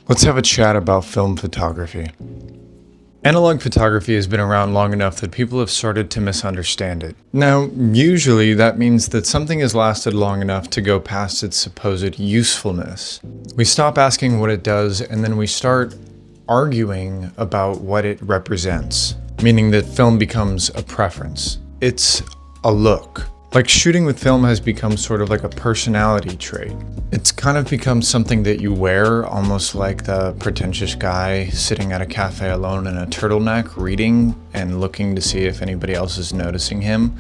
Let's have a chat about film photography. Analog photography has been around long enough that people have started to misunderstand it. Now, usually that means that something has lasted long enough to go past its supposed usefulness. We stop asking what it does, and then we start arguing about what it represents, meaning that film becomes a preference. It's a look. Like shooting with film has become sort of like a personality trait. It's kind of become something that you wear, almost like the pretentious guy sitting at a cafe alone in a turtleneck, reading and looking to see if anybody else is noticing him.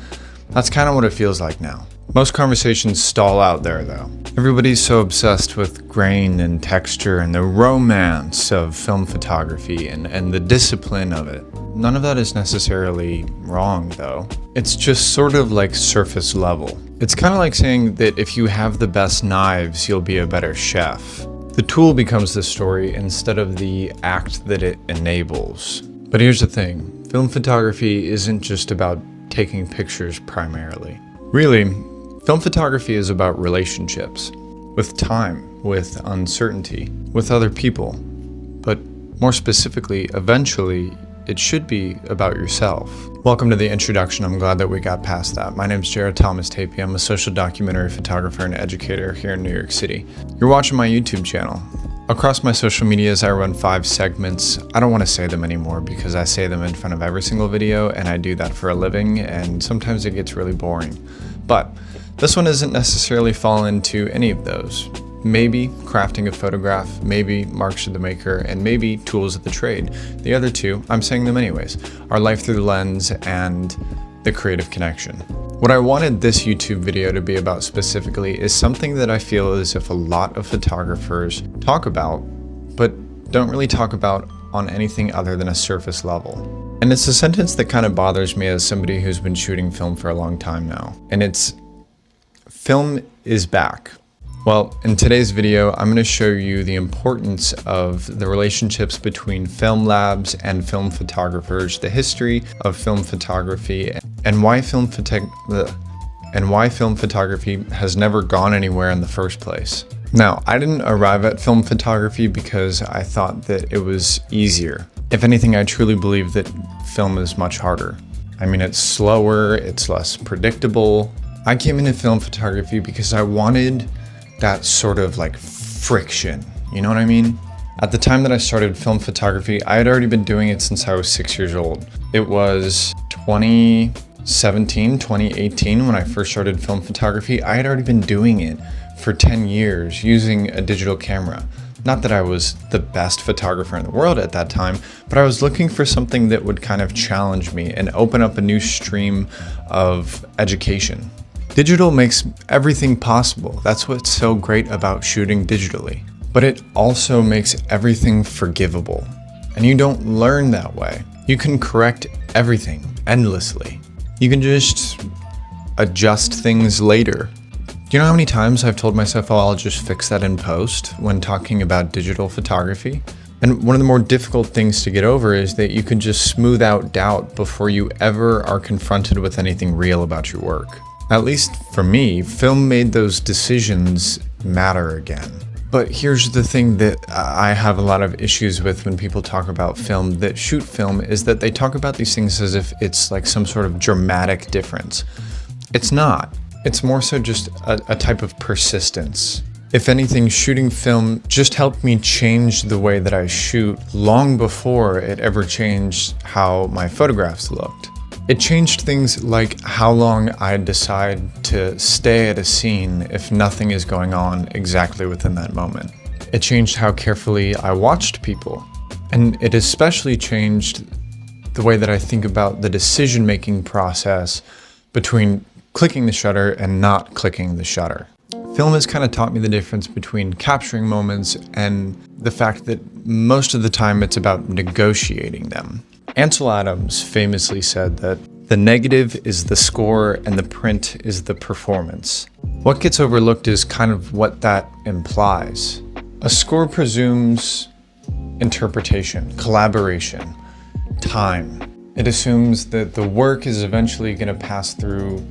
That's kind of what it feels like now. Most conversations stall out there though. Everybody's so obsessed with grain and texture and the romance of film photography and the discipline of it. None of that is necessarily wrong though. It's just sort of like surface level. It's kind of like saying that if you have the best knives, you'll be a better chef. The tool becomes the story instead of the act that it enables. But here's the thing, film photography isn't just about taking pictures primarily. Really, film photography is about relationships, with time, with uncertainty, with other people. But more specifically, eventually, it should be about yourself. Welcome to the introduction. I'm glad that we got past that. My name's Jared Thomas Tapie. I'm a social documentary photographer and educator here in New York City. You're watching my YouTube channel. Across my social medias, I run 5 segments. I don't want to say them anymore because I say them in front of every single video, and I do that for a living, and sometimes it gets really boring. But this one doesn't necessarily fall into any of those. Maybe crafting a photograph, maybe Marks of the Maker, and maybe tools of the trade. The other two, I'm saying them anyways, are life through the lens and the creative connection. What I wanted this YouTube video to be about specifically is something that I feel as if a lot of photographers talk about, but don't really talk about on anything other than a surface level. And it's a sentence that kind of bothers me as somebody who's been shooting film for a long time now. And it's, film is back. Well, in today's video, I'm going to show you the importance of the relationships between film labs and film photographers, the history of film photography, and why film photography has never gone anywhere in the first place. Now, I didn't arrive at film photography because I thought that it was easier. If anything, I truly believe that film is much harder. I mean, it's slower, it's less predictable. I came into film photography because I wanted that sort of like friction, you know what I mean? At the time that I started film photography, I had already been doing it since I was 6 years old. It was 2017, 2018 when I first started film photography. I had already been doing it for 10 years using a digital camera. Not that I was the best photographer in the world at that time, but I was looking for something that would kind of challenge me and open up a new stream of education. Digital makes everything possible. That's what's so great about shooting digitally. But it also makes everything forgivable. And you don't learn that way. You can correct everything endlessly. You can just adjust things later. Do you know how many times I've told myself, oh, I'll just fix that in post when talking about digital photography? And one of the more difficult things to get over is that you can just smooth out doubt before you ever are confronted with anything real about your work. At least for me, film made those decisions matter again. But here's the thing that I have a lot of issues with when people talk about film that shoot film is that they talk about these things as if it's like some sort of dramatic difference. It's not. It's more so just a type of persistence. If anything, shooting film just helped me change the way that I shoot long before it ever changed how my photographs looked. It changed things like how long I decide to stay at a scene if nothing is going on exactly within that moment. It changed how carefully I watched people. And it especially changed the way that I think about the decision-making process between clicking the shutter and not clicking the shutter. Film has kind of taught me the difference between capturing moments and the fact that most of the time it's about negotiating them. Ansel Adams famously said that the negative is the score and the print is the performance. What gets overlooked is kind of what that implies. A score presumes interpretation, collaboration, time. It assumes that the work is eventually going to pass through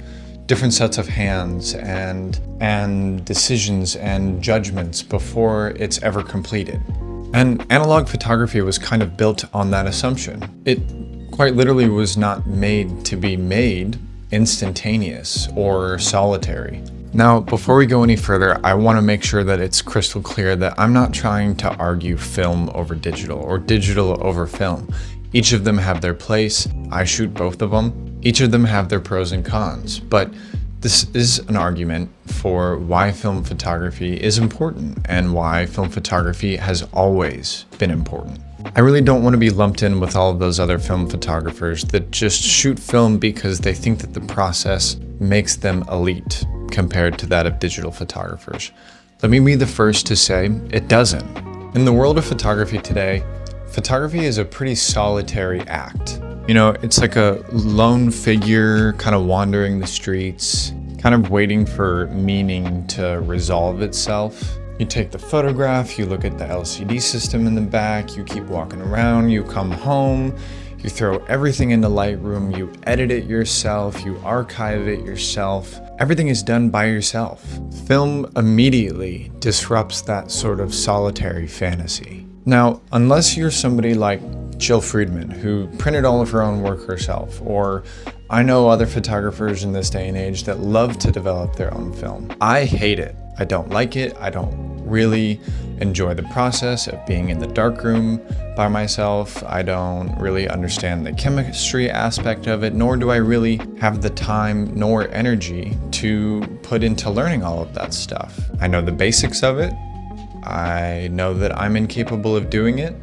different sets of hands and decisions and judgments before it's ever completed. And analog photography was kind of built on that assumption. It quite literally was not made to be made instantaneous or solitary. Now, before we go any further, I want to make sure that it's crystal clear that I'm not trying to argue film over digital or digital over film. Each of them have their place. I shoot both of them. Each of them have their pros and cons, but this is an argument for why film photography is important and why film photography has always been important. I really don't want to be lumped in with all of those other film photographers that just shoot film because they think that the process makes them elite compared to that of digital photographers. Let me be the first to say it doesn't. In the world of photography today, photography is a pretty solitary act. You know, it's like a lone figure kind of wandering the streets, kind of waiting for meaning to resolve itself. You take the photograph, you look at the LCD system in the back, you keep walking around, you come home, you throw everything into Lightroom, you edit it yourself, you archive it yourself. Everything is done by yourself. Film immediately disrupts that sort of solitary fantasy. Now, unless you're somebody like Jill Friedman, who printed all of her own work herself, or I know other photographers in this day and age that love to develop their own film. I hate it. I don't like it. I don't really enjoy the process of being in the darkroom by myself. I don't really understand the chemistry aspect of it, nor do I really have the time nor energy to put into learning all of that stuff. I know the basics of it. I know that I'm incapable of doing it,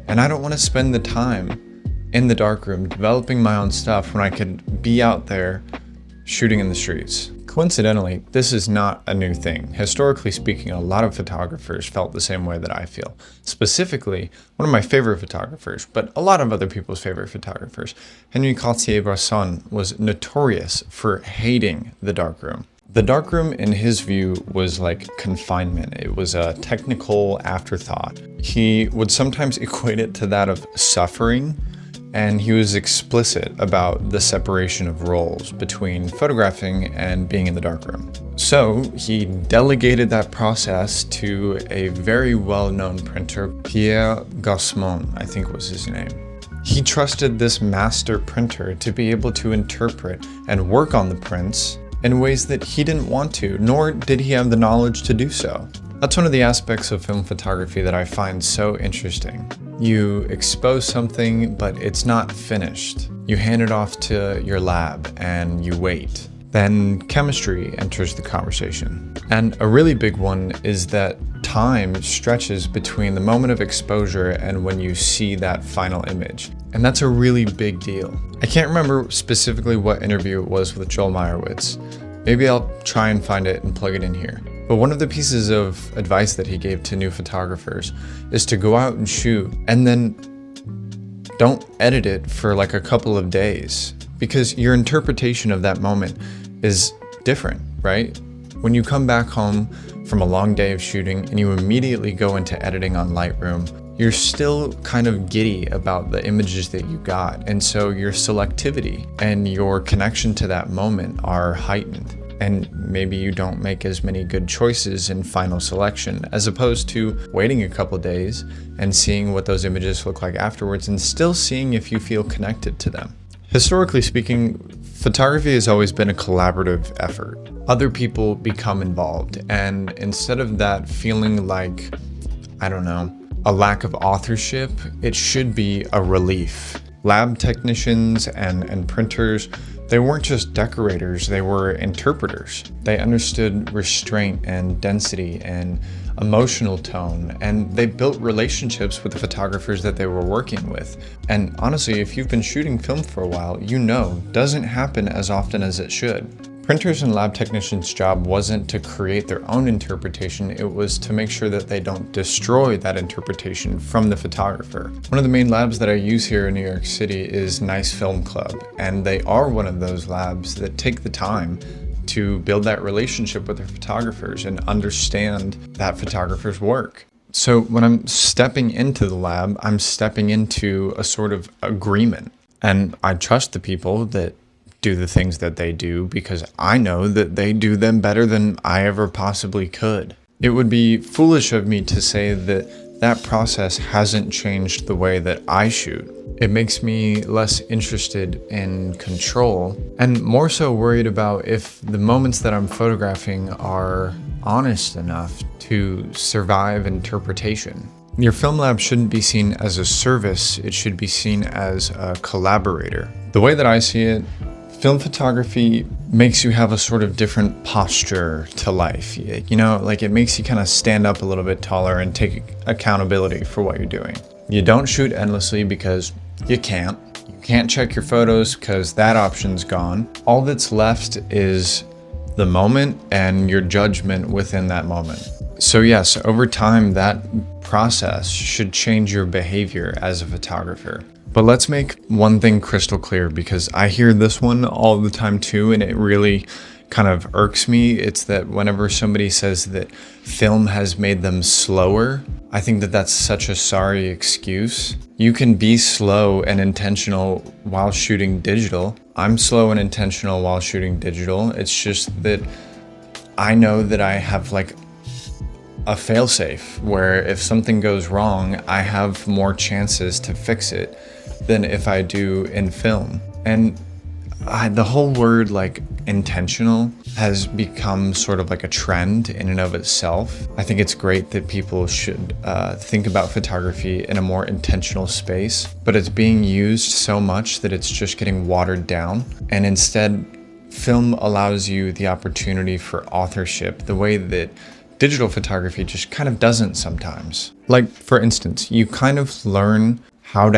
and I don't want to spend the time in the darkroom developing my own stuff when I could be out there shooting in the streets. Coincidentally, this is not a new thing. Historically speaking, a lot of photographers felt the same way that I feel. Specifically, one of my favorite photographers, but a lot of other people's favorite photographers, Henri Cartier-Bresson, was notorious for hating the darkroom. The darkroom, in his view, was like confinement. It was a technical afterthought. He would sometimes equate it to that of suffering, and he was explicit about the separation of roles between photographing and being in the darkroom. So he delegated that process to a very well-known printer, Pierre Gausman, I think was his name. He trusted this master printer to be able to interpret and work on the prints in ways that he didn't want to, nor did he have the knowledge to do so. That's one of the aspects of film photography that I find so interesting. You expose something, but it's not finished. You hand it off to your lab and you wait. Then chemistry enters the conversation. And a really big one is that time stretches between the moment of exposure and when you see that final image. And that's a really big deal. I can't remember specifically what interview it was with Joel Meyerowitz. Maybe I'll try and find it and plug it in here. But one of the pieces of advice that he gave to new photographers is to go out and shoot and then don't edit it for like a couple of days, because your interpretation of that moment is different, right? When you come back home from a long day of shooting and you immediately go into editing on Lightroom, you're still kind of giddy about the images that you got. And so your selectivity and your connection to that moment are heightened. And maybe you don't make as many good choices in final selection, as opposed to waiting a couple days and seeing what those images look like afterwards and still seeing if you feel connected to them. Historically speaking, photography has always been a collaborative effort. Other people become involved, and instead of that feeling like, I don't know, a lack of authorship, it should be a relief. Lab technicians and printers, they weren't just decorators, they were interpreters. They understood restraint and density and emotional tone, and they built relationships with the photographers that they were working with. And honestly, if you've been shooting film for a while, you know, doesn't happen as often as it should. Printers and lab technicians' job wasn't to create their own interpretation, it was to make sure that they don't destroy that interpretation from the photographer. One of the main labs that I use here in New York City is Nice Film Club, and they are one of those labs that take the time to build that relationship with their photographers and understand that photographer's work. So when I'm stepping into the lab, I'm stepping into a sort of agreement, and I trust the people that do the things that they do because I know that they do them better than I ever possibly could. It would be foolish of me to say that that process hasn't changed the way that I shoot. It makes me less interested in control and more so worried about if the moments that I'm photographing are honest enough to survive interpretation. Your film lab shouldn't be seen as a service, it should be seen as a collaborator. The way that I see it, film photography makes you have a sort of different posture to life. You know, like it makes you kind of stand up a little bit taller and take accountability for what you're doing. You don't shoot endlessly because you can't. You can't check your photos because that option's gone. All that's left is the moment and your judgment within that moment. So yes, over time, that process should change your behavior as a photographer. But let's make one thing crystal clear, because I hear this one all the time too, and it really kind of irks me. It's that whenever somebody says that film has made them slower, I think that that's such a sorry excuse. You can be slow and intentional while shooting digital. I'm slow and intentional while shooting digital. It's just that I know that I have like a failsafe where if something goes wrong, I have more chances to fix it than if I do in film. And the whole word like intentional has become sort of like a trend in and of itself. I think it's great that people should think about photography in a more intentional space, but it's being used so much that it's just getting watered down. And instead, film allows you the opportunity for authorship the way that digital photography just kind of doesn't sometimes. Like, for instance, you kind of learn how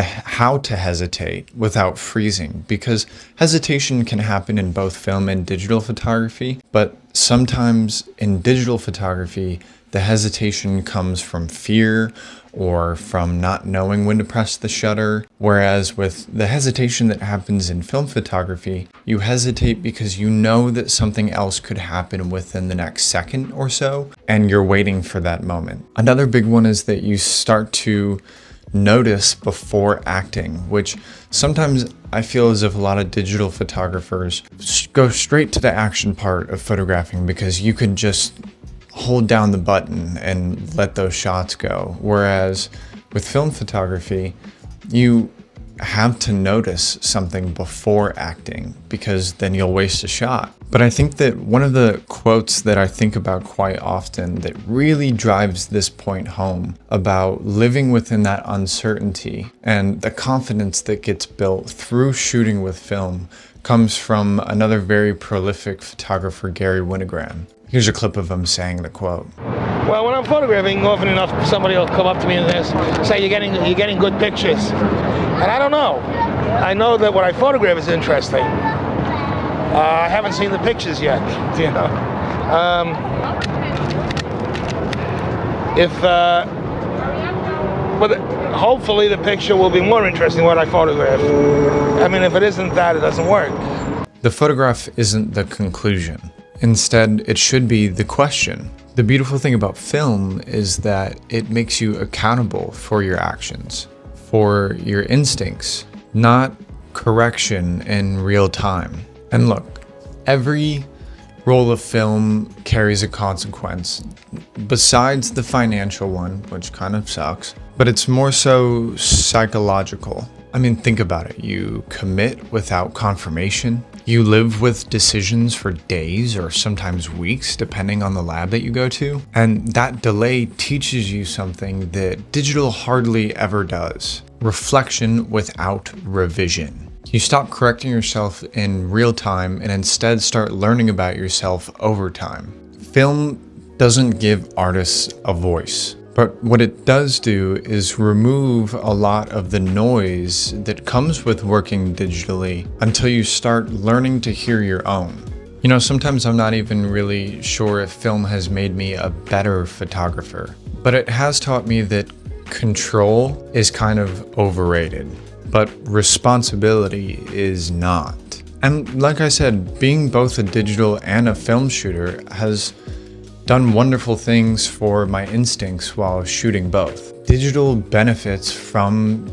to hesitate without freezing, because hesitation can happen in both film and digital photography, but sometimes in digital photography, the hesitation comes from fear or from not knowing when to press the shutter. Whereas with the hesitation that happens in film photography, you hesitate because you know that something else could happen within the next second or so, and you're waiting for that moment. Another big one is that you start to notice before acting, which sometimes I feel as if a lot of digital photographers go straight to the action part of photographing because you could just hold down the button and let those shots go. Whereas with film photography, you have to notice something before acting because then you'll waste a shot. But I think that one of the quotes that I think about quite often that really drives this point home about living within that uncertainty and the confidence that gets built through shooting with film comes from another very prolific photographer, Gary Winogrand. Here's a clip of him saying the quote. Well, when I'm photographing, often enough somebody will come up to me and say, you're getting good pictures. And I don't know. I know that what I photograph is interesting. I haven't seen the pictures yet, you know. But hopefully the picture will be more interesting than what I photograph. I mean, if it isn't that, it doesn't work. The photograph isn't the conclusion. Instead, it should be the question. The beautiful thing about film is that it makes you accountable for your actions, for your instincts, not correction in real time. And look, every roll of film carries a consequence, besides the financial one, which kind of sucks, but it's more so psychological. I mean, think about it. You commit without confirmation. You live with decisions for days or sometimes weeks, depending on the lab that you go to. And that delay teaches you something that digital hardly ever does. Reflection without revision. You stop correcting yourself in real time and instead start learning about yourself over time. Film doesn't give artists a voice. But what it does do is remove a lot of the noise that comes with working digitally until you start learning to hear your own. You know, sometimes I'm not even really sure if film has made me a better photographer, but it has taught me that control is kind of overrated, but responsibility is not. And like I said, being both a digital and a film shooter has done wonderful things for my instincts while shooting both. Digital benefits from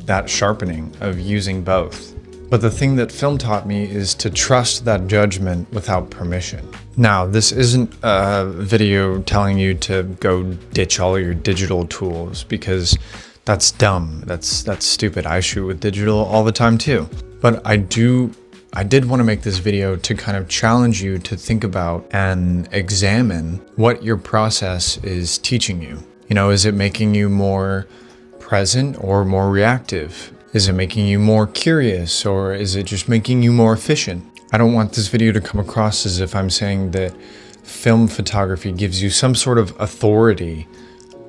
that sharpening of using both. But the thing that film taught me is to trust that judgment without permission. Now, this isn't a video telling you to go ditch all your digital tools, because that's dumb. That's stupid. I shoot with digital all the time too. But I did want to make this video to kind of challenge you to think about and examine what your process is teaching you. You know, is it making you more present or more reactive? Is it making you more curious, or is it just making you more efficient? I don't want this video to come across as if I'm saying that film photography gives you some sort of authority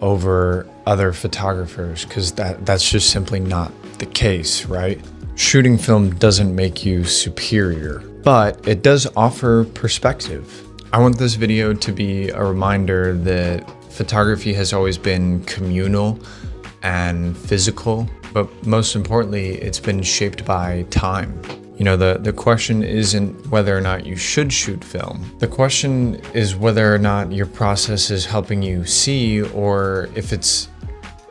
over other photographers, because that's just simply not the case, right? Shooting film doesn't make you superior, but it does offer perspective. I want this video to be a reminder that photography has always been communal and physical, but most importantly, it's been shaped by time. You know, the question isn't whether or not you should shoot film. The question is whether or not your process is helping you see, or if it's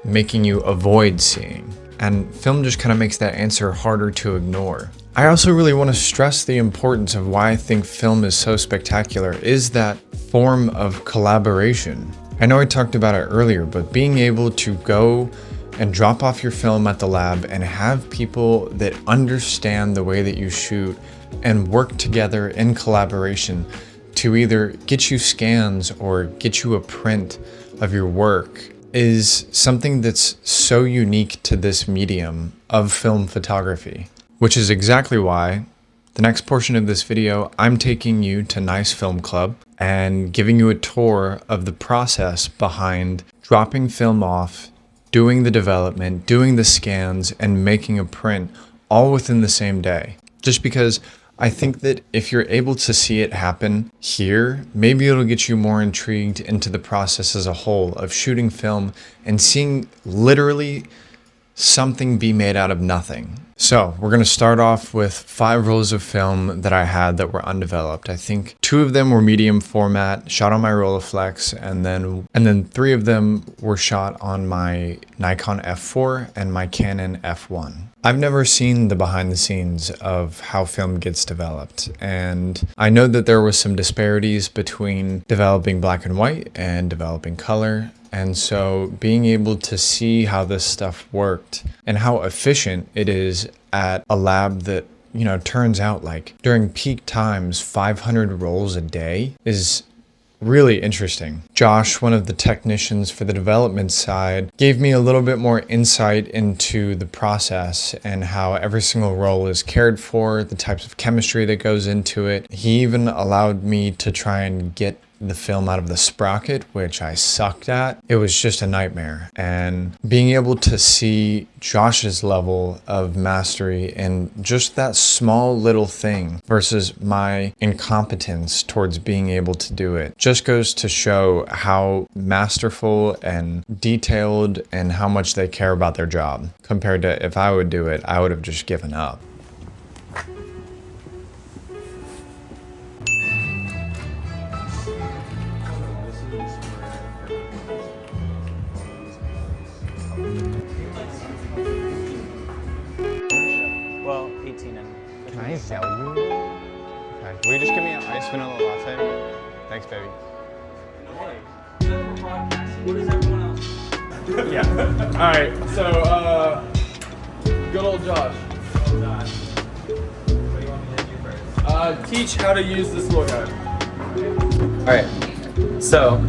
making you avoid seeing. And film just kind of makes that answer harder to ignore. I also really want to stress the importance of why I think film is so spectacular is that form of collaboration. I know I talked about it earlier, but being able to go and drop off your film at the lab and have people that understand the way that you shoot and work together in collaboration to either get you scans or get you a print of your work is something that's so unique to this medium of film photography, which is exactly why the next portion of this video, I'm taking you to Nice Film Club and giving you a tour of the process behind dropping film off, doing the development, doing the scans, and making a print all within the same day. Just because I think that if you're able to see it happen here, maybe it'll get you more intrigued into the process as a whole of shooting film and seeing literally something be made out of nothing. So we're going to start off with 5 rolls of film that I had that were undeveloped. I think 2 of them were medium format, shot on my Rolleiflex, and then 3 of them were shot on my Nikon F4 and my Canon F1. I've never seen the behind the scenes of how film gets developed, and I know that there was some disparities between developing black and white and developing color. And so being able to see how this stuff worked and how efficient it is at a lab that, you know, turns out like during peak times, 500 rolls a day is really interesting. Josh, one of the technicians for the development side, gave me a little bit more insight into the process and how every single roll is cared for, the types of chemistry that goes into it. He even allowed me to try and get the film out of the sprocket, which I sucked at. It was just a nightmare. And being able to see Josh's level of mastery in just that small little thing versus my incompetence towards being able to do it just goes to show how masterful and detailed and how much they care about their job, compared to if I would do it, I would have just given up. Well, 18 and... Can I sell you? Okay. Will you just give me an iced vanilla latte? Thanks, baby. What is everyone else? Yeah. All right. So, good old Josh. Oh, gosh. What do you want me to do first? Teach how to use this little guy. Alright. So,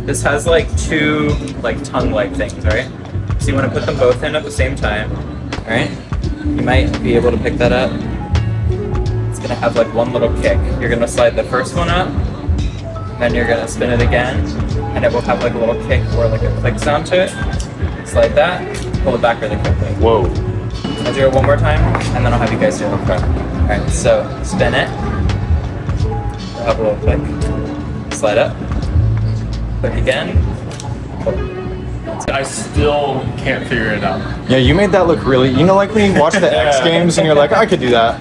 this has like 2 like tongue-like things, right? So you want to put them both in at the same time. Alright? You might be able to pick that up. It's going to have like one little kick. You're going to slide the first one up, then you're going to spin it again, and it will have like a little kick or like a click sound to it. Slide that, pull it back really quickly. Whoa. I'll do it one more time, and then I'll have you guys do it real quick. Alright, so spin it. We'll have a little click. Slide up. Click again. Pull. I still can't figure it out. Yeah, you made that look really, you know, like when you watch the X Games and you're like, I could do that.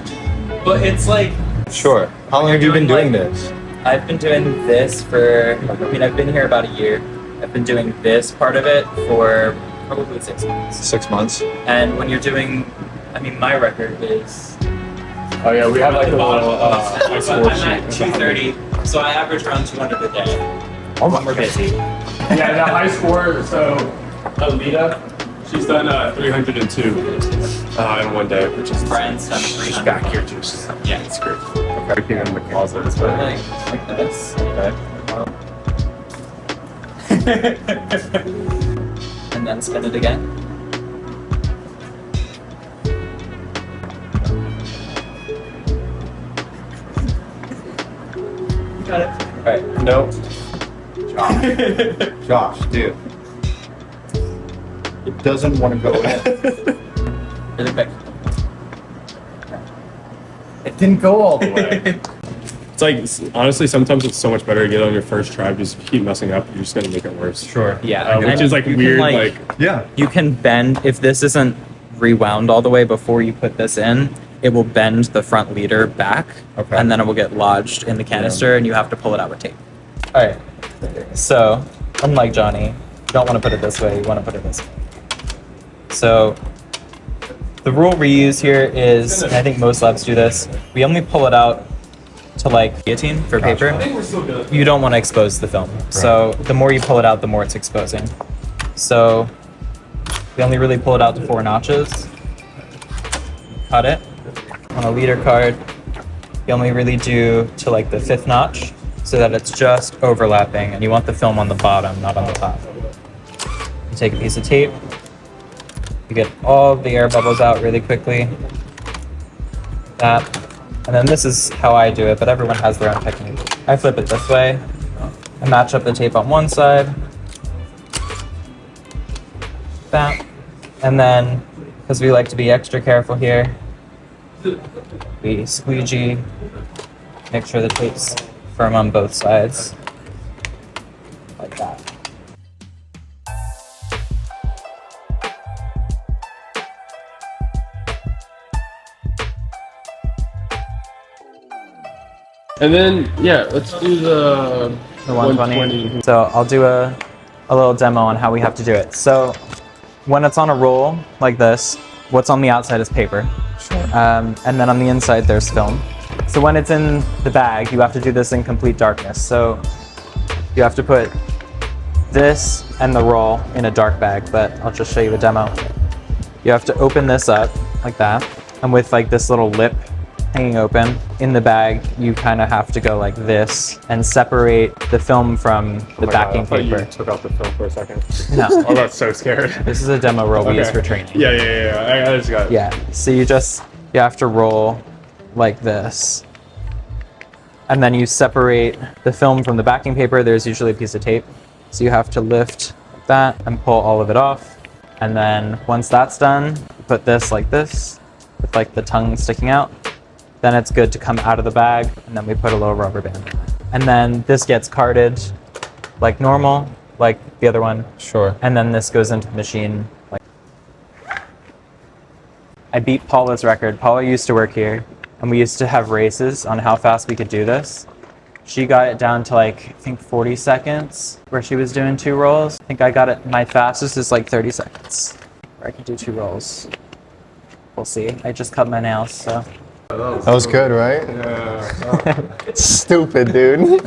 But it's like... Sure. How long have you been doing this? I've been doing this for, I've been here about a year. I've been doing this part of it for probably 6 months. 6 months. And when you're doing, my record is Oh yeah, we have like a little ice But board I'm at sheet. 230, so I average around 200 a day. When we're busy. Yeah, that high score. So Alita, she's done 302 in one day, which is Friends, I'm free. just back here, just Yeah. it's great. Everything in the closet is But better. like this. Okay. And then spin it again. Got it. Alright. No. Josh, dude. It doesn't want to go in. Really quick. It didn't go all the way. It's like honestly, sometimes it's so much better to get on your first try. Just keep messing up, you're just gonna make it worse. Sure. Yeah. Which and is like you can, weird. Like Yeah. you can bend if this isn't rewound all the way before you put this in. It will bend the front leader back, Okay. and then it will get lodged in the canister, and you have to pull it out with tape. All right. So, unlike Johnny, you don't want to put it this way. You want to put it this way. So, the rule we use here is, and I think most labs do this. We only pull it out to like guillotine for paper. we're still good. You don't want to expose the film. So the more you pull it out, the more it's exposing. So we only really pull it out to 4 notches. Cut it. On a leader card, you only really do to like the 5th notch so that it's just overlapping, and you want the film on the bottom, not on the top. You take a piece of tape, you get all the air bubbles out really quickly. That. And then this is how I do it, but everyone has their own technique. I flip it this way. I match up the tape on one side. That. And then, because we like to be extra careful here, we squeegee, make sure the tape's firm on both sides. Like that. And then yeah, let's do the The 120. So I'll do a little demo on how we have to do it. So when it's on a roll like this, what's on the outside is paper. Sure. And then on the inside there's film. So when it's in the bag, you have to do this in complete darkness. So you have to put this and the roll in a dark bag, but I'll just show you a demo. You have to open this up like that, and with like this little lip hanging open in the bag, you kind of have to go like this and separate the film from the backing paper. You took out the film for a second. No, Oh, that's so scared. this is a demo roll we use Okay. for training. Yeah. I just got it. Yeah, so you have to roll like this. And then you separate the film from the backing paper. There's usually a piece of tape. So you have to lift like that and pull all of it off. And then once that's done, you put this like this with like the tongue sticking out. Then it's good to come out of the bag, and then we put a little rubber band on it. And then this gets carded like normal, like the other one. Sure. And then this goes into the machine. Like I beat Paula's record. Paula used to work here, and we used to have races on how fast we could do this. She got it down to like, I think 40 seconds, where she was doing 2 rolls. I think I got it, my fastest is like 30 seconds, where I could do 2 rolls. We'll see. I just cut my nails, so. That was good, right? Yeah. Stupid, dude.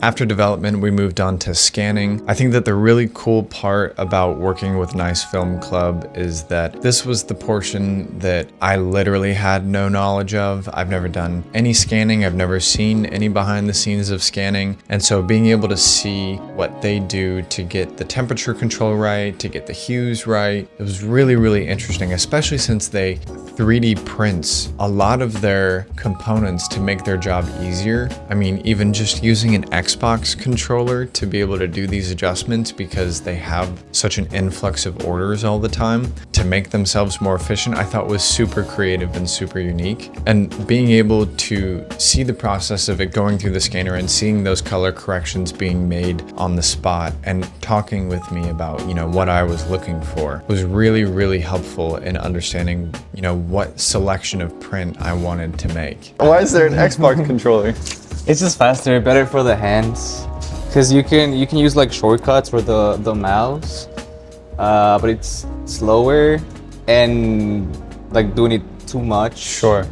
After development, we moved on to scanning. I think that the really cool part about working with Nice Film Club is that this was the portion that I literally had no knowledge of. I've never done any scanning. I've never seen any behind the scenes of scanning. And so being able to see what they do to get the temperature control right, to get the hues right, it was really, really interesting, especially since they 3D prints a lot of their components to make their job easier. I mean, even just using an Xbox controller to be able to do these adjustments, because they have such an influx of orders all the time, to make themselves more efficient, I thought was super creative and super unique. And being able to see the process of it going through the scanner and seeing those color corrections being made on the spot and talking with me about, what I was looking for was really, really helpful in understanding, what selection of print I wanted to make. Why is there an Xbox controller? It's just faster, better for the hands, because you can use like shortcuts for the mouse, but it's slower and like doing it too much. Sure.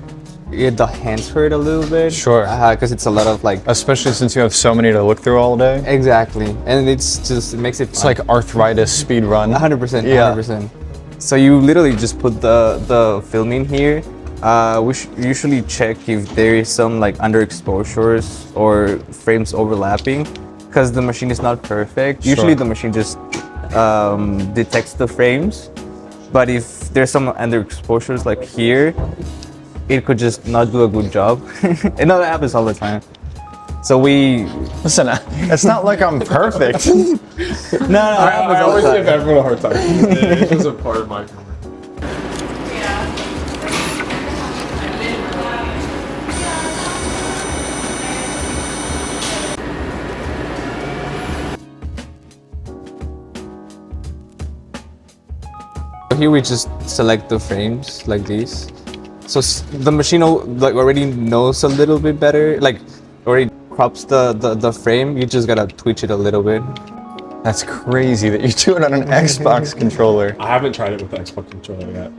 the hands hurt a little bit. Sure. Because it's a lot of like. Especially since you have so many to look through all day. Exactly, and it makes it. It's like arthritis speed run. 100%. Yeah. 100%. So you literally just put the film in here. We usually check if there is some like underexposures or frames overlapping, because the machine is not perfect. Sure. Usually the machine just detects the frames, but if there's some underexposures like here, it could just not do a good job. And that happens all the time. So we Listen, it's not like I'm perfect. no, I always give everyone a hard time. It was a part of my career. Here we just select the frames like these. So the machine like already knows a little bit better, like already crops the frame. You just gotta twitch it a little bit. That's crazy that you do it on an Xbox controller. I haven't tried it with the Xbox controller yet.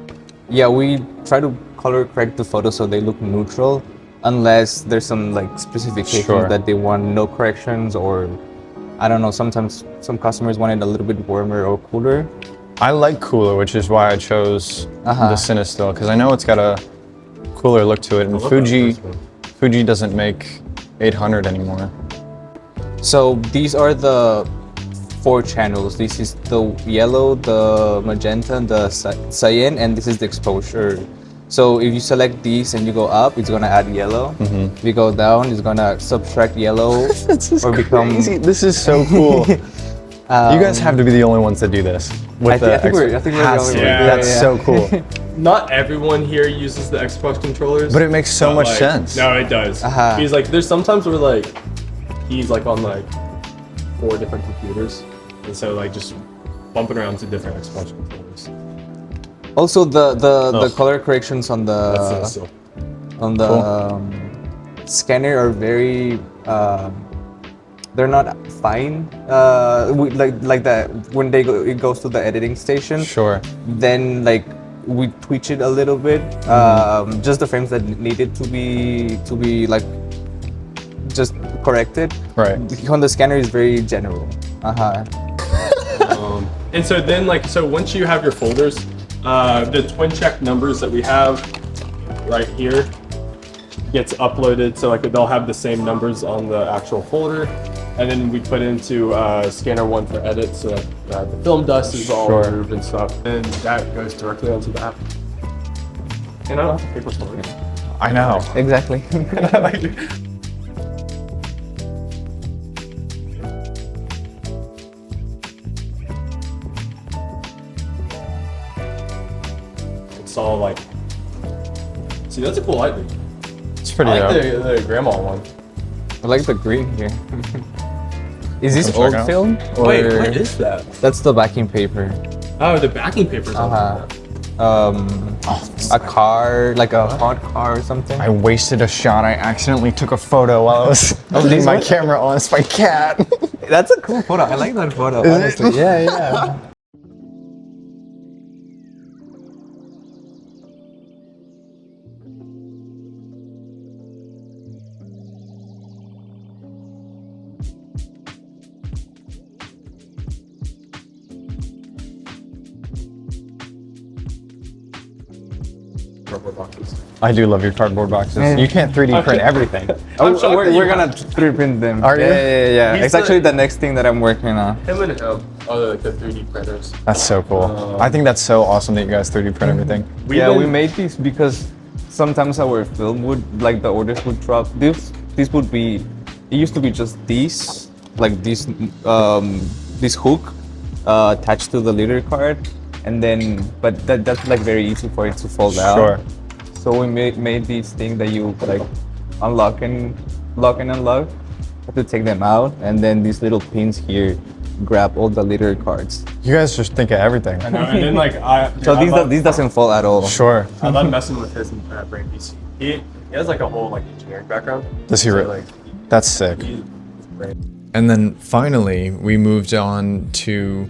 Yeah, we try to color correct the photos so they look neutral, unless there's some like specifications Sure. that they want no corrections, or I don't know, sometimes some customers want it a little bit warmer or cooler. I like cooler, which is why I chose the Cinestill, because I know it's got a cooler look to it, and love that Fuji first one. Fuji doesn't make 800 anymore. So these are the 4 channels. This is the yellow, the magenta, and the cyan, and this is the exposure. So if you select these and you go up, it's gonna add yellow. If you go down, it's gonna subtract yellow or become. This is so cool. You guys have to be the only ones that do this. I think we're the only Has to. ones. Yeah. That's so cool. Not everyone here uses the Xbox controllers. But it makes so much like, sense. No, it does. He's like, there's sometimes where like, he's like on like 4 different computers. And so like just bumping around to different Xbox controllers. Also, the color corrections on That's the so scanner are very they're not fine. Like that when it goes to the editing station. Sure. Then like we twitch it a little bit. Just the frames that needed to be like just corrected. Right. On the scanner is very general. and so then like, so once you have your folders, the twin check numbers that we have right here gets uploaded. So like they'll have the same numbers on the actual folder. And then we put into scanner 1 for edit, so that the film dust is all Sure. removed and stuff. And that goes directly onto the app. And I don't have to paper for it. I know. Exactly. It's all like, see, that's a cool lighting. It's pretty I like dope. the grandma one. I like the green here. Is this Come old check out. film? Or Wait, what is that? That's the backing paper. Oh, the backing paper's on that. A car, like a hot car or something. I wasted a shot. I accidentally took a photo while I was leaving my camera on. It's my cat. That's a cool photo. I like that photo, honestly. Yeah. Rubber boxes. I do love your cardboard boxes. You can't 3D print everything. I'm shocked that we're you gonna 3D print them. Are you? Yeah. He's It's the- actually the next thing that I'm working on. Him and him are like the 3D printers. That's so cool. I think that's so awesome that you guys 3D print everything. We made these because sometimes our film would, like the orders would drop. This would be, it used to be just these, like this hook attached to the leader card, and then, but that's like very easy for it to fall down. Sure. So we made these things that you like lock and unlock. Have to take them out, and then these little pins here grab all the leader cards. You guys just think of everything. And then like So these doesn't fall at all. Sure. I love messing with his brain. He has like a whole like engineering background. Does he So, really? like That's sick. he's great. And then finally, we moved on to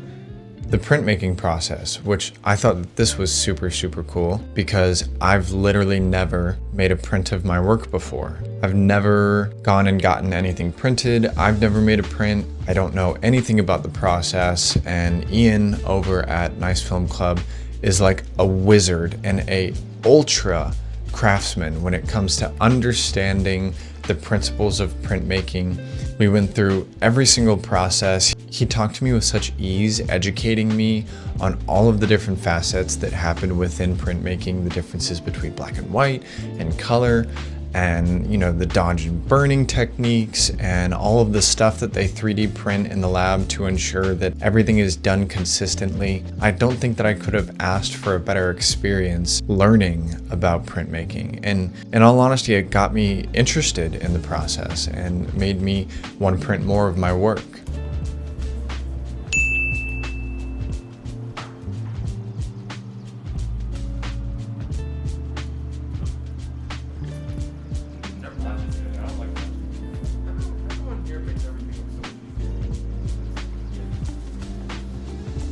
the printmaking process, which I thought that this was super, super cool because I've literally never made a print of my work before. I've never gone and gotten anything printed. I've never made a print. I don't know anything about the process. And Ian over at Nice Film Club is like a wizard and a ultra craftsman when it comes to understanding the principles of printmaking. We went through every single process. He talked to me with such ease, educating me on all of the different facets that happen within printmaking, the differences between black and white and color, and the dodge and burning techniques and all of the stuff that they 3D print in the lab to ensure that everything is done consistently. I don't think that I could have asked for a better experience learning about printmaking. And in all honesty, it got me interested in the process and made me want to print more of my work.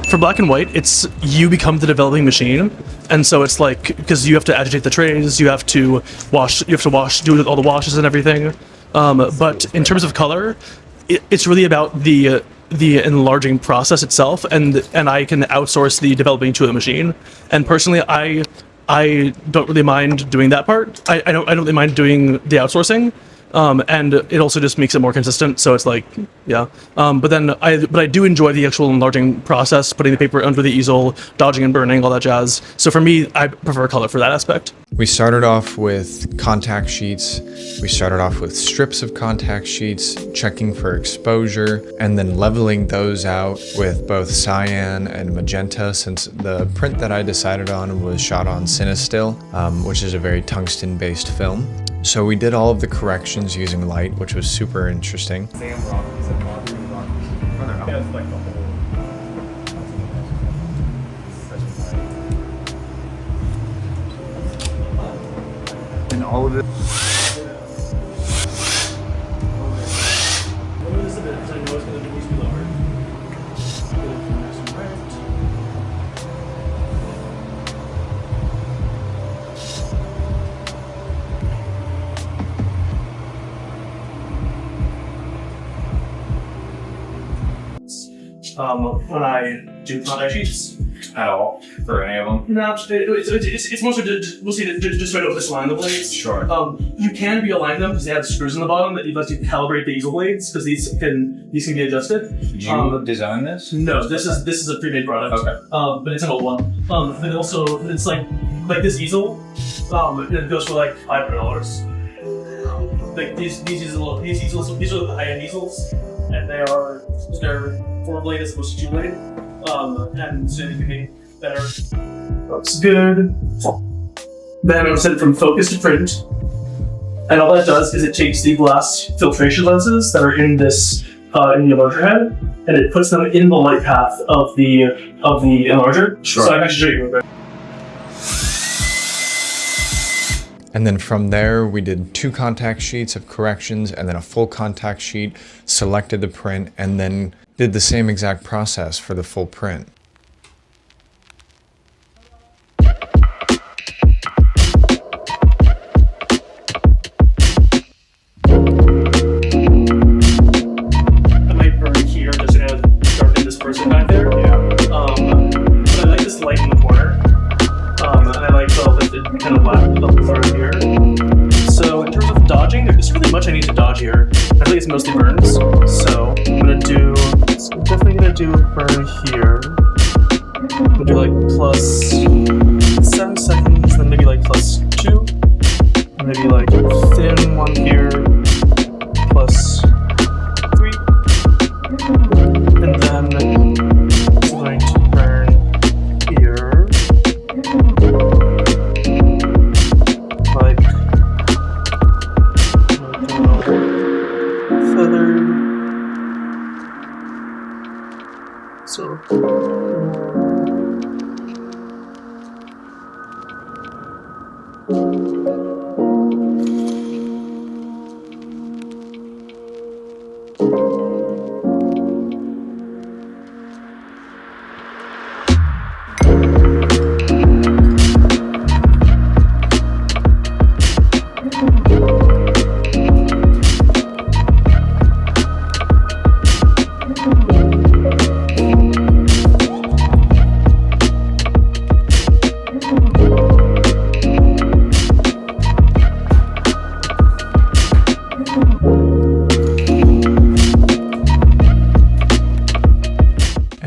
For black and white, it's you become the developing machine, and so it's like because you have to agitate the trays, you have to wash, do all the washes and everything. But in terms of color, it's really about the enlarging process itself, and I can outsource the developing to the machine. And personally, I don't really mind doing that part. I don't really mind doing the outsourcing. And it also just makes it more consistent. So it's like, yeah. But I do enjoy the actual enlarging process, putting the paper under the easel, dodging and burning, all that jazz. So for me, I prefer color for that aspect. We started off with contact sheets. We started off with strips of contact sheets, checking for exposure, and then leveling those out with both cyan and magenta, since the print that I decided on was shot on Cinestill, which is a very tungsten-based film. So we did all of the corrections using light, which was super interesting. And all of it. When I do contact sheets. At all? For any of them? No, it's mostly just try to misalign the blades. Sure. You can realign them because they have screws in the bottom that lets you calibrate the easel blades because these can be adjusted. Did you design this? No, this is a pre-made product. Okay. But it's an old one. And also it's like this easel. It goes for like $500. Like these easels, these are the high-end easels, and they're 4-blade as opposed to 2-blade. And so you can make better. Looks good. Then I'm set it from focus to print. And all that does is it takes the glass filtration lenses that are in this in the enlarger head, and it puts them in the light path of the enlarger. Sure. So I can actually show you real quick. And then from there, we did 2 contact sheets of corrections and then a full contact sheet, selected the print, and then did the same exact process for the full print. I might burn here just to darken this person back there. Yeah. But I like this light in the corner. And I like the lifted kind of black bubbles around here. So in terms of dodging, there's really much I need to dodge here. I think it's mostly burns. So I'm definitely gonna do a burn here. We'll do like plus 7 seconds, then maybe like plus 2. And maybe like thin one here, plus 3. And then I'm going to burn here. Like feather. So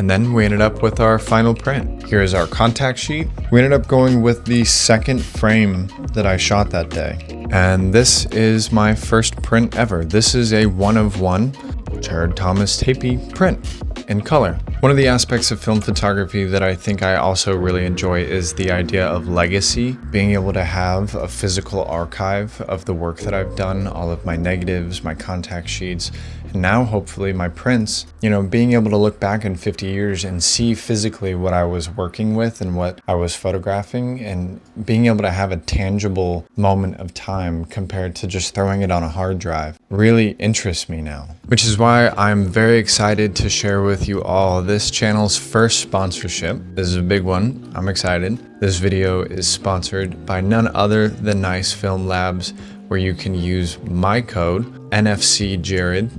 And then we ended up with our final print. Here is our contact sheet. We ended up going with the second frame that I shot that day. And this is my first print ever. This is a 1-of-1 Jared Thomas Tapey print in color. One of the aspects of film photography that I think I also really enjoy is the idea of legacy, being able to have a physical archive of the work that I've done, all of my negatives, my contact sheets, and now hopefully my prints, you know, being able to look back in 50 years and see physically what I was working with and what I was photographing, and being able to have a tangible moment of time compared to just throwing it on a hard drive really interests me now. Which is why I'm very excited to share with you all this channel's first sponsorship. This is a big one. I'm excited. This video is sponsored by none other than Nice Film Labs, where you can use my code NFCJared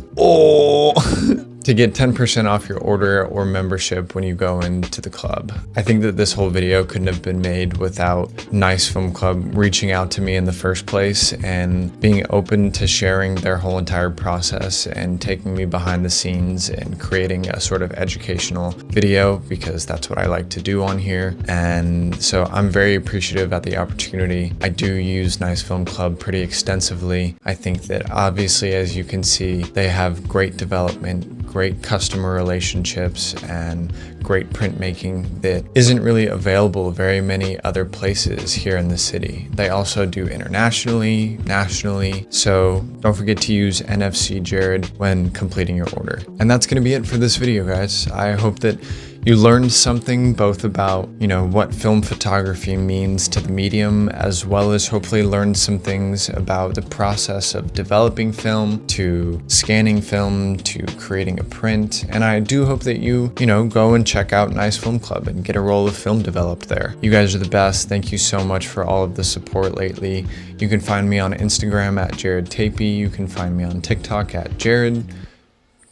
to get 10% off your order or membership when you go into the club. I think that this whole video couldn't have been made without Nice Film Club reaching out to me in the first place and being open to sharing their whole entire process and taking me behind the scenes and creating a sort of educational video, because that's what I like to do on here. And so I'm very appreciative at the opportunity. I do use Nice Film Club pretty extensively. I think that obviously, as you can see, they have great development, great customer relationships, and great printmaking that isn't really available very many other places here in the city. They also do internationally, nationally, so don't forget to use NFC Jared when completing your order. And that's going to be it for this video, guys. I hope that you learned something both about, you know, what film photography means to the medium, as well as hopefully learned some things about the process of developing film, to scanning film, to creating a print. And I do hope that you go and check out Nice Film Club and get a roll of film developed there. You guys are the best. Thank you so much for all of the support lately. You can find me on Instagram at Jared Tapey. You can find me on TikTok at Jared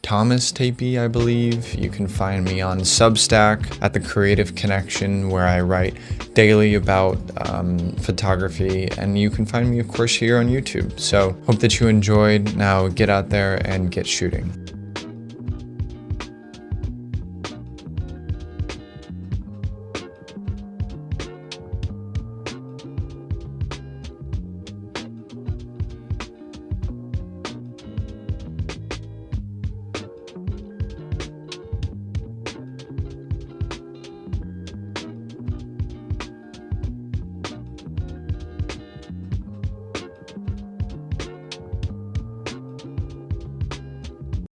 Thomas Tapey, I believe. You can find me on Substack at The Creative Connection, where I write daily about photography, and you can find me, of course, here on YouTube. So hope that you enjoyed. Now get out there and get shooting.